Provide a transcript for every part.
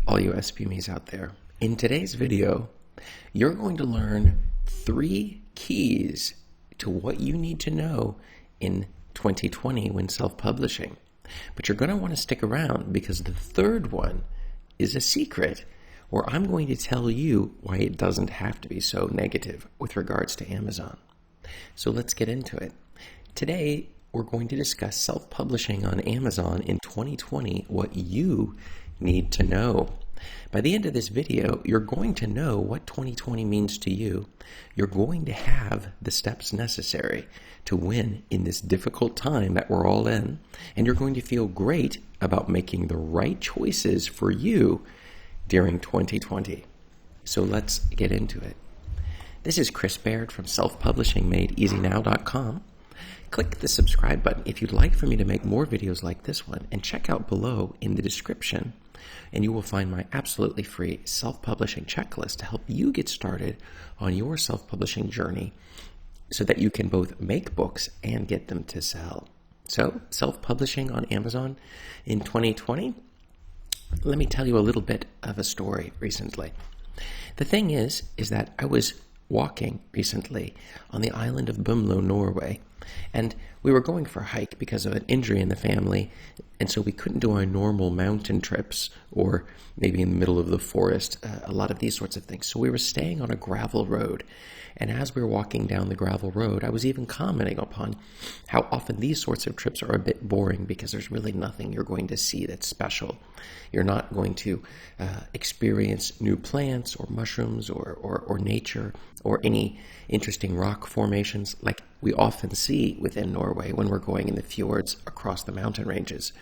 all you SPMEs out there. In today's video, you're going to learn 3 keys to what you need to know in 2020 when self-publishing. But you're going to want to stick around because the third one is a secret where I'm going to tell you why it doesn't have to be so negative with regards to Amazon. So let's get into it. Today, we're going to discuss self-publishing on Amazon in 2020, what you need to know. By the end of this video, you're going to know what 2020 means to you. You're going to have the steps necessary to win in this difficult time that we're all in, and you're going to feel great about making the right choices for you during 2020. So let's get into it. This is Chris Baird from selfpublishingmadeeasynow.com. Click the subscribe button if you'd like for me to make more videos like this one, and check out below in the description and you will find my absolutely free self-publishing checklist to help you get started on your self-publishing journey so that you can both make books and get them to sell. So, self-publishing on Amazon in 2020. Let me tell you a little bit of a story recently. The thing is that I was walking recently on the island of Bumlo, Norway, and we were going for a hike because of an injury in the family, and so we couldn't do our normal mountain trips or maybe in the middle of the forest, a lot of these sorts of things. So we were staying on a gravel road, and as we were walking down the gravel road, I was even commenting upon how often these sorts of trips are a bit boring because there's really nothing you're going to see that's special. You're not going to experience new plants or mushrooms or nature or any interesting rock formations like we often see within Norway when we're going in the fjords across the mountain ranges.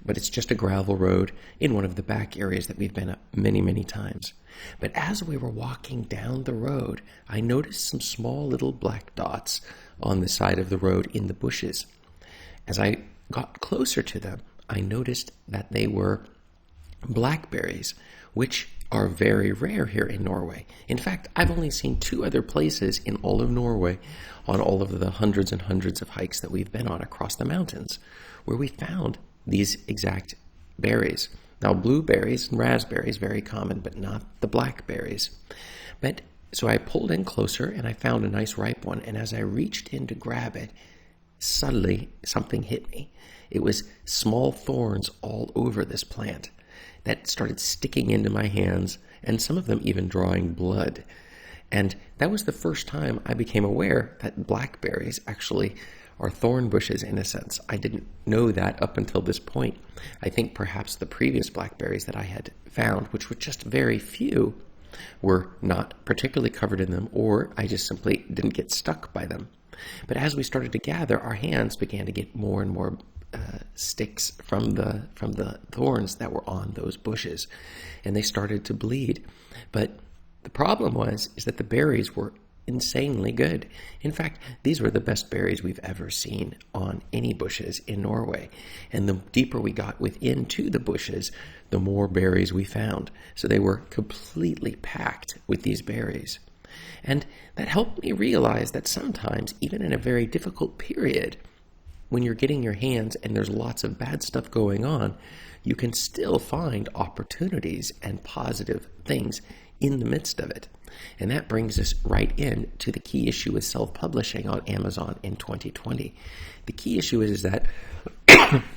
But it's just a gravel road in one of the back areas that we've been at many, many times. But as we were walking down the road, I noticed some small little black dots on the side of the road in the bushes. As I got closer to them, I noticed that they were blackberries, which are very rare here in Norway. In fact, I've only seen 2 other places in all of Norway on all of the hundreds and hundreds of hikes that we've been on across the mountains where we found these exact berries. Now, blueberries and raspberries, very common, but not the blackberries. So I pulled in closer and I found a nice ripe one, and as I reached in to grab it, suddenly something hit me. It was small thorns all over this plant that started sticking into my hands, and some of them even drawing blood. And that was the first time I became aware that blackberries actually are thorn bushes in a sense. I didn't know that up until this point. I think perhaps the previous blackberries that I had found, which were just very few, were not particularly covered in them, or I just simply didn't get stuck by them. But as we started to gather, our hands began to get more and more sticks from the thorns that were on those bushes, and they started to bleed. But the problem is that the berries were insanely good. In fact, these were the best berries we've ever seen on any bushes in Norway. And the deeper we got within to the bushes, the more berries we found. So they were completely packed with these berries. And that helped me realize that sometimes, even in a very difficult period, when you're getting your hands and there's lots of bad stuff going on, you can still find opportunities and positive things in the midst of it. And that brings us right in to the key issue with self-publishing on Amazon in 2020. The key issue is that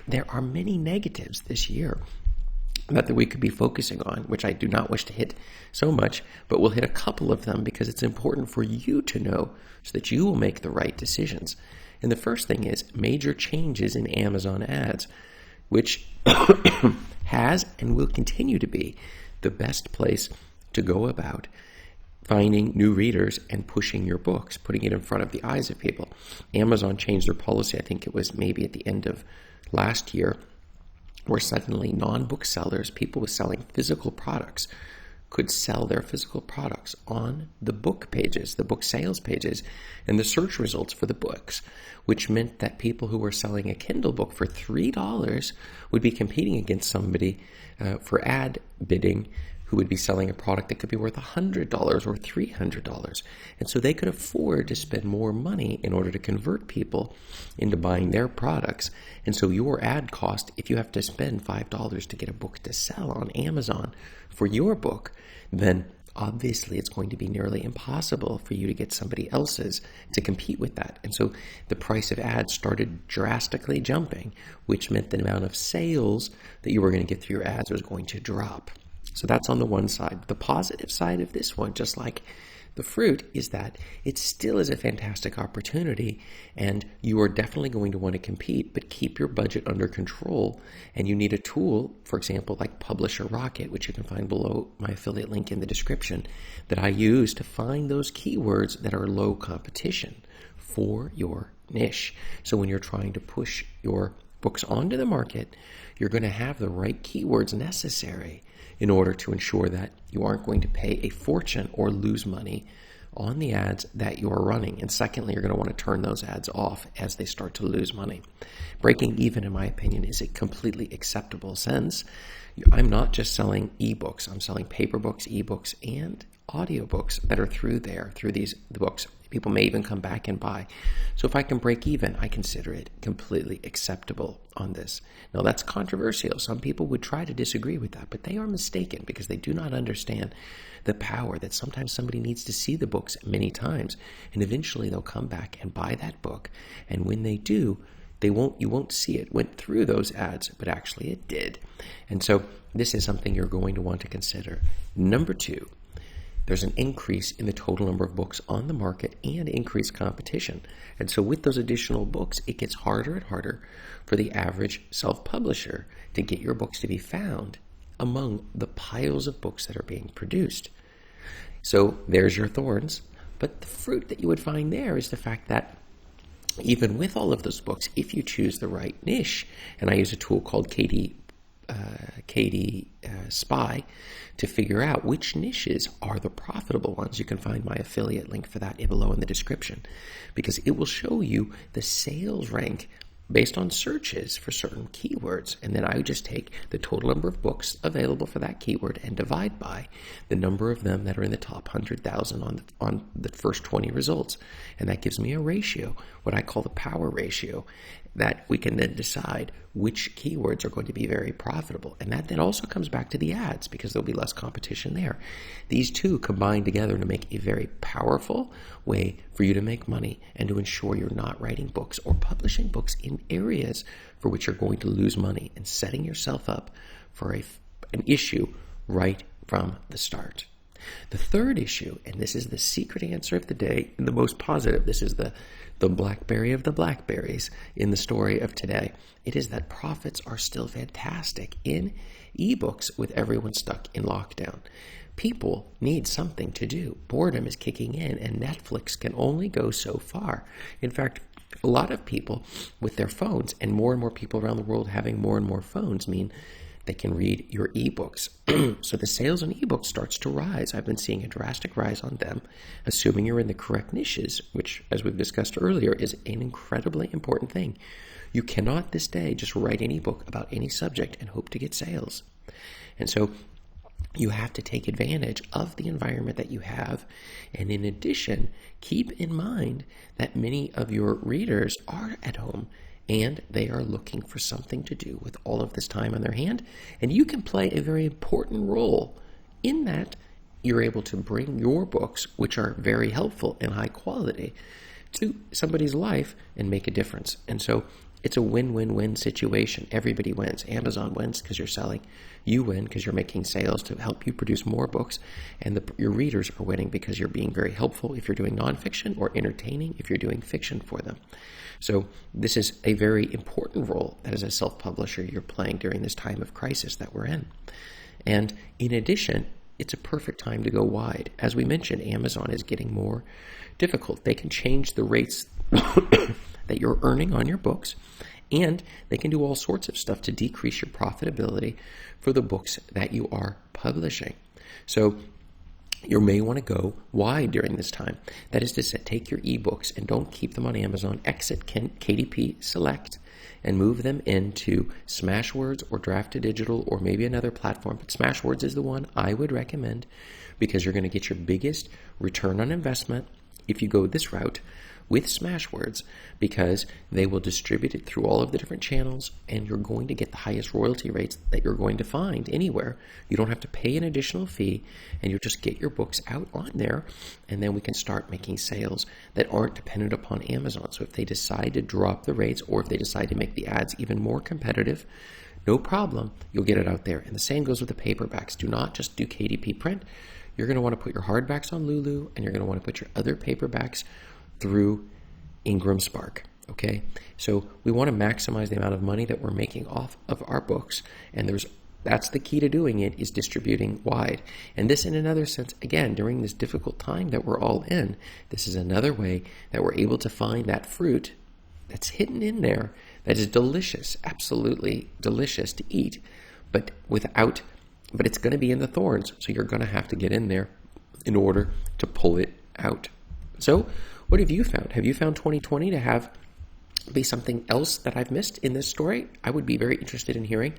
there are many negatives this year that we could be focusing on, which I do not wish to hit so much, but we'll hit a couple of them because it's important for you to know so that you will make the right decisions. And the first thing is major changes in Amazon ads, which has and will continue to be the best place to go about finding new readers and pushing your books, putting it in front of the eyes of people. Amazon changed their policy, I think it was maybe at the end of last year, where suddenly non-book sellers, people with selling physical products, could sell their physical products on the book pages, the book sales pages, and the search results for the books, which meant that people who were selling a Kindle book for $3 would be competing against somebody for ad bidding who would be selling a product that could be worth $100 or $300. And so they could afford to spend more money in order to convert people into buying their products. And so your ad cost, if you have to spend $5 to get a book to sell on Amazon for your book, then obviously it's going to be nearly impossible for you to get somebody else's to compete with that. And so the price of ads started drastically jumping, which meant the amount of sales that you were going to get through your ads was going to drop. So that's on the one side. The positive side of this one, just like the fruit, is that it still is a fantastic opportunity, and you are definitely going to want to compete, but keep your budget under control. And you need a tool, for example, like Publisher Rocket, which you can find below my affiliate link in the description, that I use to find those keywords that are low competition for your niche. So when you're trying to push your books onto the market, you're going to have the right keywords necessary in order to ensure that you aren't going to pay a fortune or lose money on the ads that you're running. And secondly, you're going to want to turn those ads off as they start to lose money. Breaking even, in my opinion, is a completely acceptable sense. I'm not just selling ebooks. I'm selling paper books, ebooks, and audiobooks that are through these books. People may even come back and buy. So if I can break even, I consider it completely acceptable on this. Now, that's controversial. Some people would try to disagree with that, but they are mistaken because they do not understand the power that sometimes somebody needs to see the books many times, and eventually they'll come back and buy that book. And when they do, you won't see it went through those ads, but actually it did. And so this is something you're going to want to consider. Number 2, there's an increase in the total number of books on the market and increased competition. And so with those additional books, it gets harder and harder for the average self-publisher to get your books to be found among the piles of books that are being produced. So there's your thorns. But the fruit that you would find there is the fact that even with all of those books, if you choose the right niche, and I use a tool called KDSpy to figure out which niches are the profitable ones. You can find my affiliate link for that below in the description, because it will show you the sales rank based on searches for certain keywords. And then I would just take the total number of books available for that keyword and divide by the number of them that are in the top 100,000 on the first 20 results. And that gives me a ratio, what I call the power ratio, that we can then decide which keywords are going to be very profitable. And that then also comes back to the ads, because there'll be less competition there. These two combine together to make a very powerful way for you to make money and to ensure you're not writing books or publishing books in areas for which you're going to lose money, and setting yourself up for an issue right from the start. The third issue, and this is the secret answer of the day and the most positive, this is the blackberry of the blackberries in the story of today. It is that profits are still fantastic in ebooks with everyone stuck in lockdown. People need something to do. Boredom is kicking in, and Netflix can only go so far. In fact, a lot of people with their phones, and more people around the world having more and more phones, mean they can read your ebooks. So the sales on ebooks starts to rise. I've been seeing a drastic rise on them, assuming you're in the correct niches, which, as we've discussed earlier, is an incredibly important thing. You cannot this day just write any book about any subject and hope to get sales. And so you have to take advantage of the environment that you have. And in addition, keep in mind that many of your readers are at home, and they are looking for something to do with all of this time on their hand. And you can play a very important role in that. You're able to bring your books, which are very helpful and high quality, to somebody's life and make a difference. And so it's a win-win-win situation. Everybody wins. Amazon wins because you're selling. You win because you're making sales to help you produce more books. And your readers are winning because you're being very helpful if you're doing nonfiction, or entertaining if you're doing fiction for them. So this is a very important role that as a self-publisher you're playing during this time of crisis that we're in. And in addition, it's a perfect time to go wide. As we mentioned, Amazon is getting more difficult. They can change the rates that you're earning on your books, and they can do all sorts of stuff to decrease your profitability for the books that you are publishing. So you may want to go wide during this time. That is to say, take your ebooks and don't keep them on Amazon. Exit KDP Select and move them into Smashwords or Draft2Digital or maybe another platform. But Smashwords is the one I would recommend because you're going to get your biggest return on investment if you go this route with Smashwords, because they will distribute it through all of the different channels and you're going to get the highest royalty rates that you're going to find anywhere. You don't have to pay an additional fee and you just get your books out on there, and then we can start making sales that aren't dependent upon Amazon. So if they decide to drop the rates or if they decide to make the ads even more competitive, no problem, you'll get it out there. And the same goes with the paperbacks. Do not just do KDP print. You're going to want to put your hardbacks on Lulu, and you're going to want to put your other paperbacks through Ingram Spark. Okay, so we want to maximize the amount of money that we're making off of our books, and that's the key to doing it, is distributing wide. And this, in another sense, again, during this difficult time that we're all in, this is another way that we're able to find that fruit that's hidden in there that is delicious, absolutely delicious to eat, but it's going to be in the thorns, so you're going to have to get in there in order to pull it out. So what have you found? Have you found 2020 to be something else that I've missed in this story? I would be very interested in hearing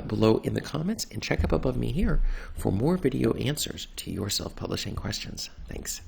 below in the comments, and check up above me here for more video answers to your self-publishing questions. Thanks.